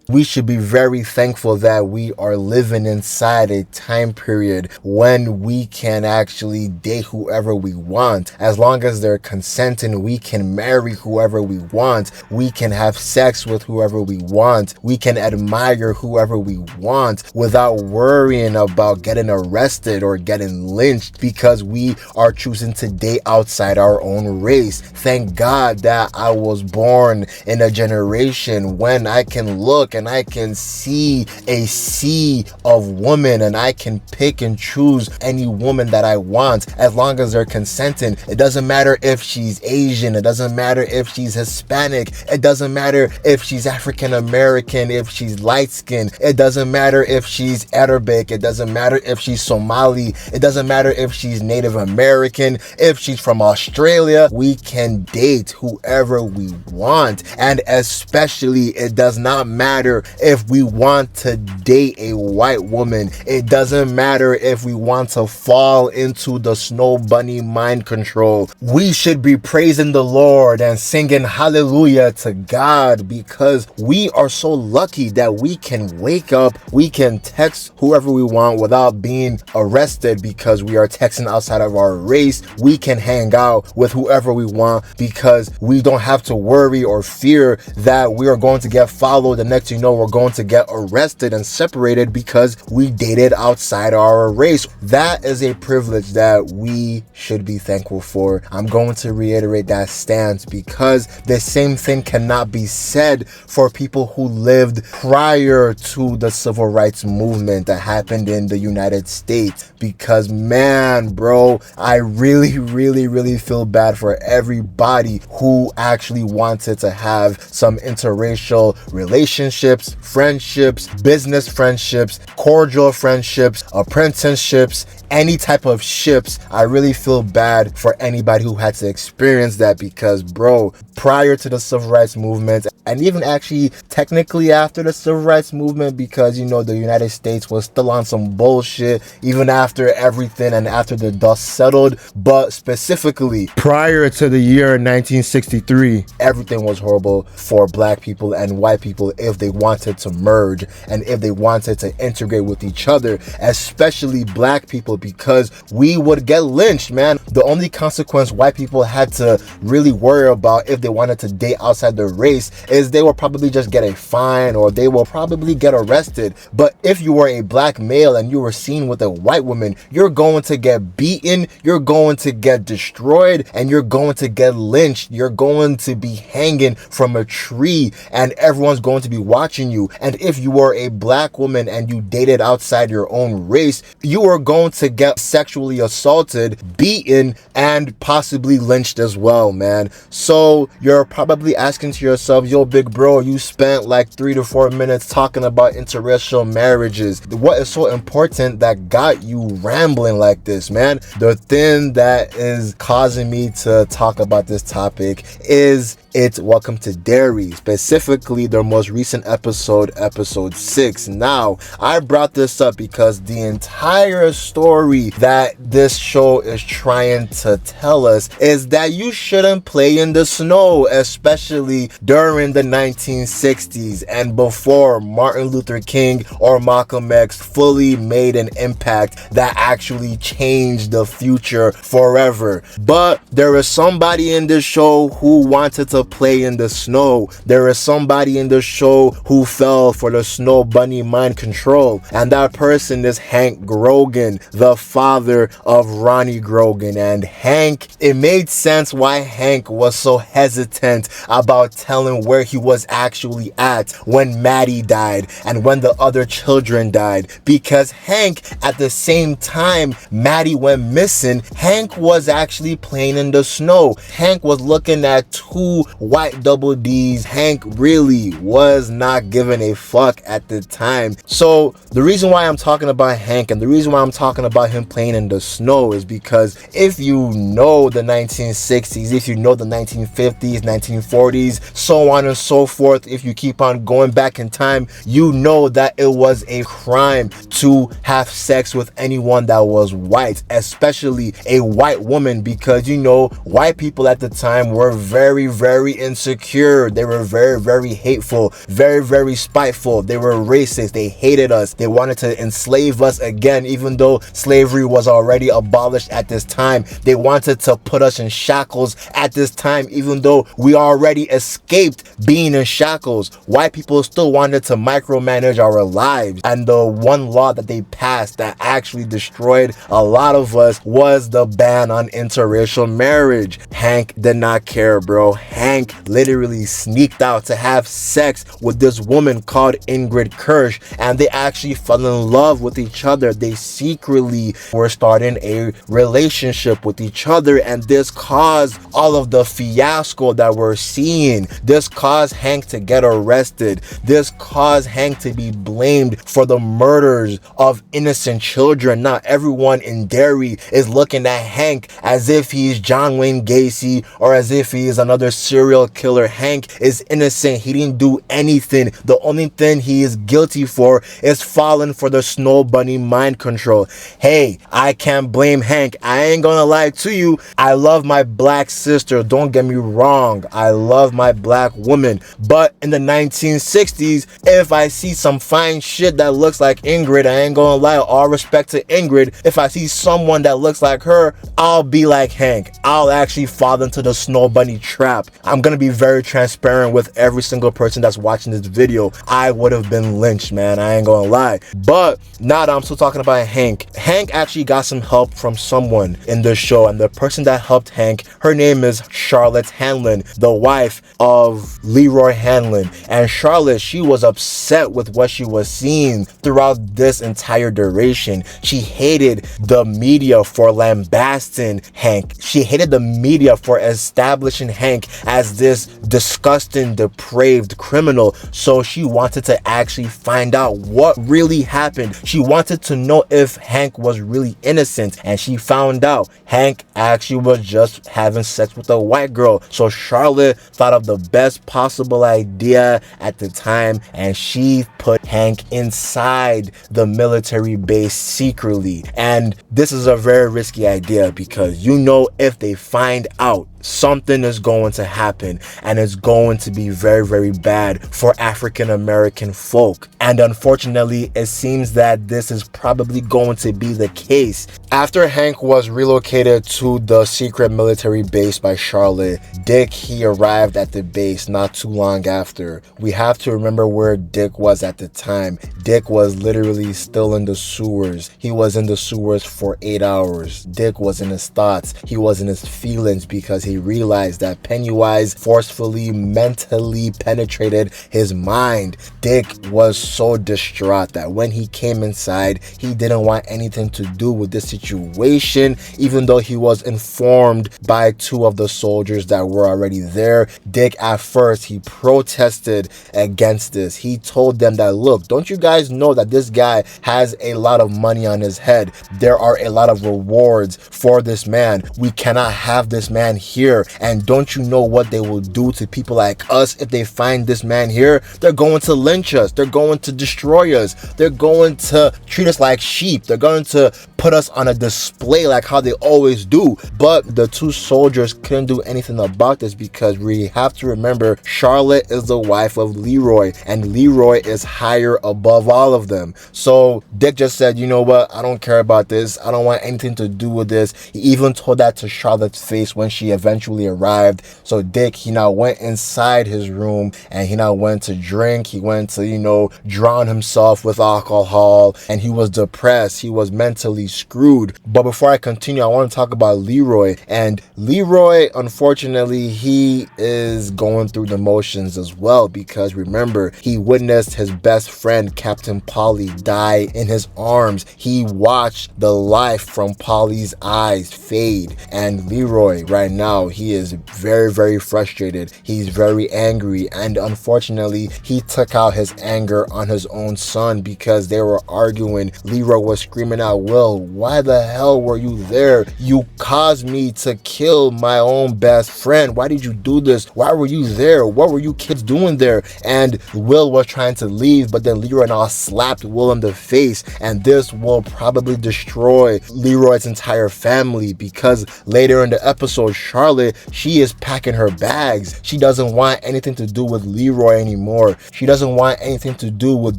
We should be very thankful that we are living inside a time period when we can actually date whoever we want. As long as they're consenting, we can marry whoever we want. We can have sex with whoever we want. We can admire whoever we want without worrying about getting arrested or getting lynched because we are choosing to date outside our own race. Thank God that I was born in a generation when I can look and I can see a sea of women and I can pick and choose any woman that I want as long as they're consenting. It doesn't matter if she's Asian, it doesn't matter if she's Hispanic, it doesn't matter if she's African American, if she's light skinned, it doesn't matter if she's Arabic, it doesn't matter if she's Somali, it doesn't matter if she's Native American, if she's from Australia. We can date whoever we want, and especially it does not matter if we want to date a white woman. It doesn't matter if we want to fall into the snow bunny mind control. We should be praising the Lord and singing hallelujah to God because we are so lucky that we can wake up, we can text whoever we want without being arrested because we are texting outside of our race. We can hang out with whoever we want because we don't have to worry or fear that we are going to get followed. The next thing you know, we're going to get arrested and separated because we dated outside our race. That is a privilege that we should be thankful for. I'm going to reiterate that stance because the same thing cannot be said for people who lived prior to the civil rights movement that happened in the United States. Because man, bro, I really feel bad for everybody who actually wanted to have some interracial relationships, friendships, business friendships, cordial friendships, apprenticeships, any type of ships. I really feel bad for anybody who had to experience that because, bro, prior to the civil rights movement, and even actually technically after the civil rights movement, because, you know, the United States was still on some bullshit even after everything and after the dust settled. But specifically prior to the year 1963, everything was horrible for black people and white people if they wanted to merge and if they wanted to integrate with each other, especially black people, because we would get lynched, man. The only consequence white people had to really worry about if they wanted to date outside their race is they will probably just get a fine or they will probably get arrested. But if you were a black male and you were seen with a white woman, you're going to get beaten, you're going to get destroyed, and you're going to get lynched. You're going to be hanging from a tree and everyone's going to be watching you. And if you were a black woman and you dated outside your own race, you are going to get sexually assaulted, beaten, and possibly lynched as well, man. So you're probably asking to yourself, yo, big bro, you spent like 3 to 4 minutes talking about interracial marriages. What is so important that got you rambling like this, man? The thing that is causing me to talk about this topic is it's Welcome to Derry, specifically their most recent episode 6. Now, I brought this up because the entire story that this show is trying to tell us is that you shouldn't play in the snow, especially during the 1960s and before Martin Luther King or Malcolm X fully made an impact that actually changed the future forever. But there is somebody in this show who wanted to play in the snow. There is somebody in the show who fell for the snow bunny mind control, and that person is Hank Grogan, the father of Ronnie Grogan. And Hank, it made sense why Hank was so hesitant about telling where he was actually at when Maddie died and when the other children died, because Hank, at the same time Maddie went missing, Hank was actually playing in the snow. Hank was looking at 2 white double D's. Hank really was not giving a fuck at the time. So the reason why I'm talking about Hank and the reason why I'm talking about him playing in the snow is because if you know the 1960s, if you know the 1950s, 1940s, so on and so forth, if you keep on going back in time, you know that it was a crime to have sex with anyone that was white, especially a white woman, because, you know, white people at the time were very very insecure. They were very, very hateful, very, very spiteful. They were racist. They hated us. They wanted to enslave us again, even though slavery was already abolished at this time. They wanted to put us in shackles at this time, even though we already escaped being in shackles. White people still wanted to micromanage our lives. And the one law that they passed that actually destroyed a lot of us was the ban on interracial marriage. Hank did not care, bro. Hank literally sneaked out to have sex with this woman called Ingrid Kirsch, and they actually fell in love with each other. They secretly were starting a relationship with each other, and this caused all of the fiasco that we're seeing. This caused Hank to get arrested. This caused Hank to be blamed for the murders of innocent children. Now everyone in Derry is looking at Hank as if he's John Wayne Gacy or as if he is another serial killer. Hank is innocent. He didn't do anything. The only thing he is guilty for is falling for the snowbunny mind control. Hey, I can't blame Hank. I ain't gonna lie to you. I love my black sister. Don't get me wrong. I love my black woman. But in the 1960s, if I see some fine shit that looks like Ingrid, I ain't gonna lie, all respect to Ingrid, if I see someone that looks like her, I'll be like Hank. I'll actually fall into the snowbunny trap. I'm gonna be very transparent with every single person that's watching this video. I would have been lynched, man. I ain't gonna lie. But now that I'm still talking about Hank, Hank actually got some help from someone in the show, and the person that helped Hank, her name is Charlotte Hanlon, the wife of Leroy Hanlon. And Charlotte, she was upset with what she was seeing throughout this entire duration. She hated the media for lambasting Hank. She hated the media for establishing Hank as this disgusting, depraved criminal. So she wanted to actually find out what really happened. She wanted to know if Hank was really innocent, and she found out Hank actually was just having sex with a white girl. So Charlotte thought of the best possible idea at the time, and she put Hank inside the military base secretly. And this is a very risky idea because, you know, if they find out, something is going to happen, and it's going to be very, very bad for African American folk. And unfortunately, it seems that this is probably going to be the case. After Hank was relocated to the secret military base by Charlotte, Dick, he arrived at the base not too long after. We have to remember where Dick was at the time. Dick was literally still in the sewers. He was in the sewers for 8 hours. Dick was in his thoughts. He was in his feelings because he realized that Pennywise forcefully mentally penetrated his mind. Dick was so distraught that when he came inside, he didn't want anything to do with this situation, even though he was informed by 2 of the soldiers that were already there. Dick, at first, he protested against this. He told them that, look, don't you guys know that this guy has a lot of money on his head? There are a lot of rewards for this man. We cannot have this man here. And don't you know what they will do to people like us if they find this man here? They're going to lynch us. They're going to destroy us. They're going to treat us like sheep. They're going to put us on a display like how they always do. But the 2 soldiers couldn't do anything about this because we have to remember Charlotte is the wife of Leroy, and Leroy is higher above all of them. So Dick just said, you know what? I don't care about this. I don't want anything to do with this. He even told that to Charlotte's face when she eventually arrived. So Dick, he now went inside his room and he now went to drink. He went to, you know, drown himself with alcohol, and he was depressed. He was mentally screwed. But before I continue, I want to talk about Leroy. And Leroy, unfortunately, he is going through the motions as well, because remember, he witnessed his best friend Captain Polly die in his arms. He watched the life from Polly's eyes fade. And Leroy right now, he is very, very frustrated. He's very angry, and unfortunately, he took out his anger on his own son because they were arguing. Leroy was screaming out, hell? Why the hell were you there? You caused me to kill my own best friend. Why did you do this? Why were you there? What were you kids doing there? And Will was trying to leave, but then Leroy now slapped Will in the face, and this will probably destroy Leroy's entire family, because later in the episode, Charlotte, she is packing her bags. She doesn't want anything to do with Leroy anymore. She doesn't want anything to do with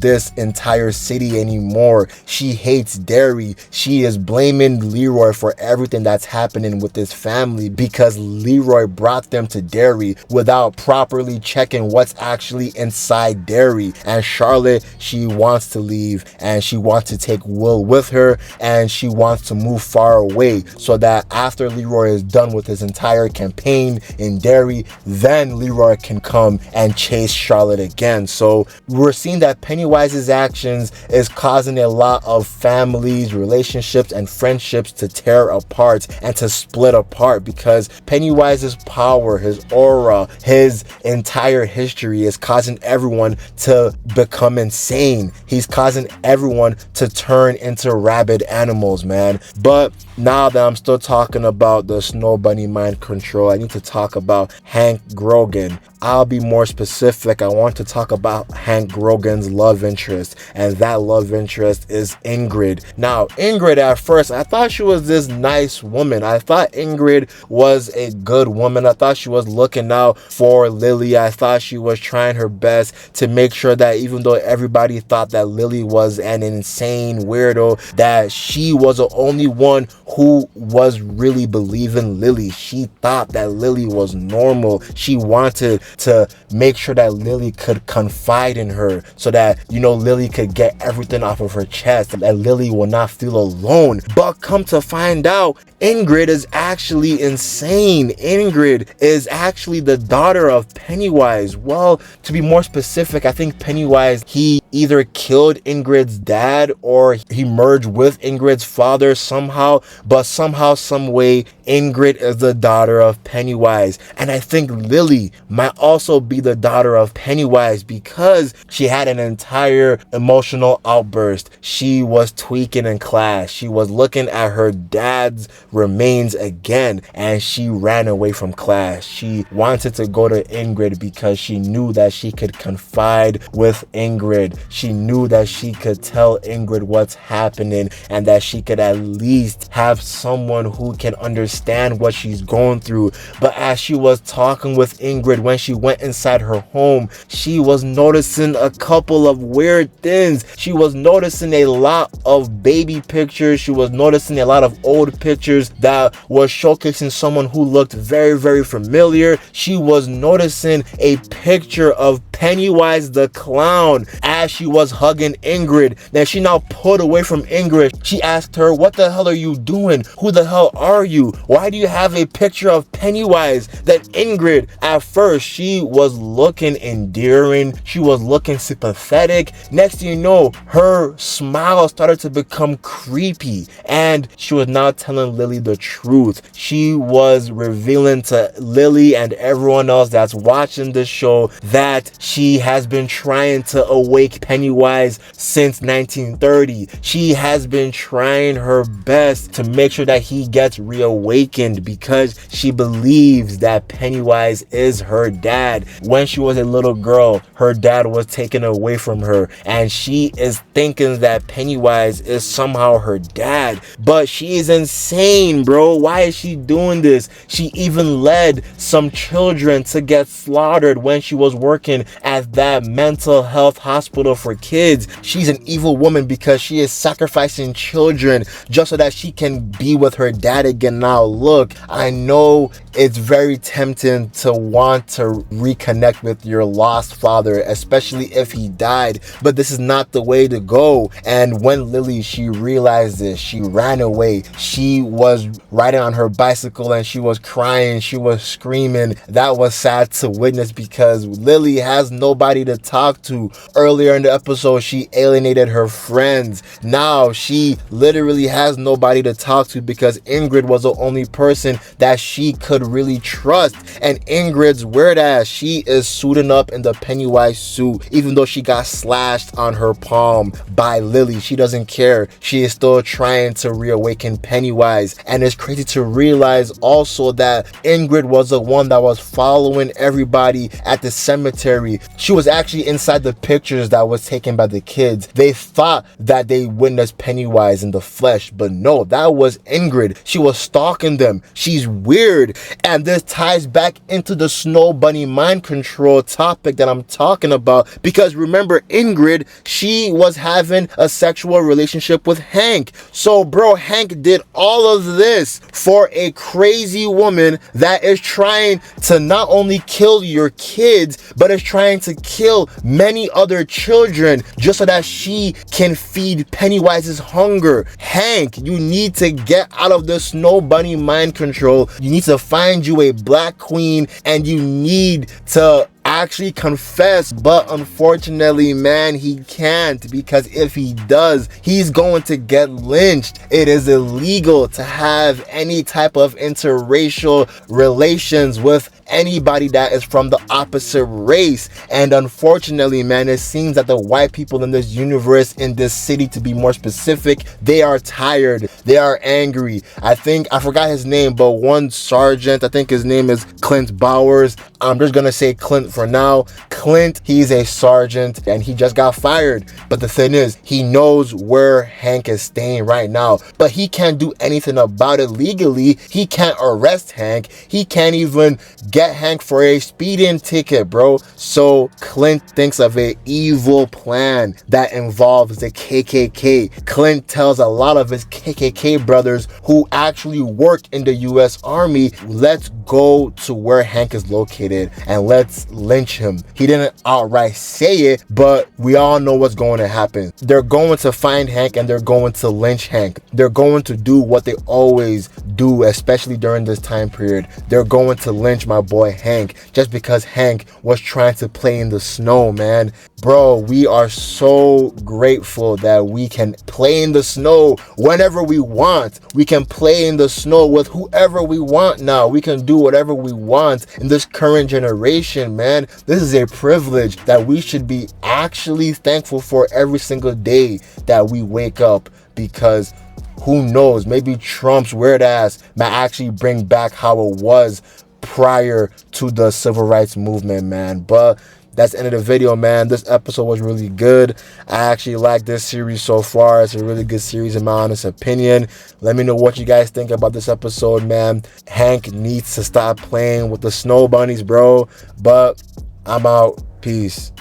this entire city anymore. She hates Derry. She is blaming Leroy for everything that's happening with this family, because Leroy brought them to Derry without properly checking what's actually inside Derry. And Charlotte, she wants to leave, and she wants to take Will with her, and she wants to move far away, so that after Leroy is done with his entire campaign in Derry, then Leroy can come and chase Charlotte again. So we're seeing that Pennywise's actions is causing a lot of families, relationships, and friendships to tear apart and to split apart, because Pennywise's power, his aura, his entire history is causing everyone to become insane. He's causing everyone to turn into rabid animals, man. But now that I'm still talking about the snowbunny mind control, I need to talk about Hank Grogan. I'll be more specific. I want to talk about Hank Grogan's love interest, and that love interest is Ingrid. Now, Ingrid, at first, I thought she was this nice woman. I thought Ingrid was a good woman. I thought she was looking out for Lily. I thought she was trying her best to make sure that even though everybody thought that Lily was an insane weirdo, that she was the only one who was really believing Lily. She thought that Lily was normal. She wanted to make sure that Lily could confide in her, so that, you know, Lily could get everything off of her chest, that Lily will not feel alone. But come to find out, Ingrid is actually insane. Ingrid is actually the daughter of Pennywise. Well, to be more specific, I think Pennywise, he either killed Ingrid's dad or he merged with Ingrid's father somehow, but somehow, some way, Ingrid is the daughter of Pennywise. And I think Lily might also be the daughter of Pennywise, because she had an entire emotional outburst. She was tweaking in class. She was looking at her dad's remains again, and she ran away from class. She wanted to go to Ingrid because she knew that she could confide with Ingrid. She knew that she could tell Ingrid what's happening, and that she could at least have someone who can understand what she's going through. But as she was talking with Ingrid, when she went inside her home, she was noticing a couple of weird things. She was noticing a lot of baby pictures. She was noticing a lot of old pictures that was showcasing someone who looked very, very familiar. She was noticing a picture of Pennywise the clown as she was hugging Ingrid. Then she now pulled away from Ingrid. She asked her, "What the hell are you doing? Who the hell are you? Why do you have a picture of Pennywise?" That Ingrid, at first, she was looking endearing. She was looking sympathetic. Next thing you know, her smile started to become creepy, and she was now telling Lily the truth. She was revealing to Lily and everyone else that's watching this show that she has been trying to awake Pennywise since 1930. She has been trying her best to make sure that he gets reawakened, because she believes that Pennywise is her dad. When she was a little girl, her dad was taken away from her, and she is thinking that Pennywise is somehow her dad. But she is insane, bro. Why is she doing this? She even led some children to get slaughtered when she was working at that mental health hospital for kids. She's an evil woman because she is sacrificing children just so that she can be with her dad again. Now look, I know it's very tempting to want to reconnect with your lost father, especially if he died, but this is not the way to go. And when Lily, she realized this, she ran away. She was riding on her bicycle and she was crying, she was screaming. That was sad to witness, because Lily has nobody to talk to. Earlier in the episode, she alienated her friends. Now she literally has nobody to talk to, because Ingrid was the only only person that she could really trust. And Ingrid's weird ass, she is suiting up in the Pennywise suit, even though she got slashed on her palm by Lily. She doesn't care. She is still trying to reawaken Pennywise. And it's crazy to realize also that Ingrid was the one that was following everybody at the cemetery. She was actually inside the pictures that was taken by the kids. They thought that they witnessed Pennywise in the flesh, but no, that was Ingrid. She was stalking them. She's weird. And this ties back into the Snow Bunny mind control topic that I'm talking about, because remember, Ingrid, she was having a sexual relationship with Hank. So bro, Hank did all of this for a crazy woman that is trying to not only kill your kids, but is trying to kill many other children just so that she can feed Pennywise's hunger. Hank, you need to get out of the Snow Bunny mind control. You need to find you a black queen, and you need to actually confess. But unfortunately, man, he can't, because if he does, he's going to get lynched. It is illegal to have any type of interracial relations with anybody that is from the opposite race. And unfortunately, man, it seems that the white people in this universe, in this city to be more specific, they are tired, they are angry. I forgot his name, but one sergeant, I think his name is Clint Bowers. I'm just gonna say Clint for now. Clint, he's a sergeant and he just got fired. But the thing is, he knows where Hank is staying right now, but he can't do anything about it legally. He can't arrest Hank. He can't even get Hank for a speeding ticket, bro. So Clint thinks of an evil plan that involves the KKK. Clint tells a lot of his KKK brothers who actually work in the US Army, let's go to where Hank is located and let's lynch him. He didn't outright say it, but we all know what's going to happen. They're going to find Hank and they're going to lynch Hank. They're going to do what they always do, especially during this time period. They're going to lynch my boy Hank just because Hank was trying to play in the snow, man. Bro, we are so grateful that we can play in the snow whenever we want. We can play in the snow with whoever we want now. We can do whatever we want in this current generation, man. This is a privilege that we should be actually thankful for every single day that we wake up, because who knows, maybe Trump's weird ass might actually bring back how it was prior to the civil rights movement, man. But that's the end of the video, man. This episode was really good. I actually like this series so far. It's a really good series in my honest opinion. Let me know what you guys think about this episode, man. Hank needs to stop playing with the snow bunnies, bro. But I'm out. Peace.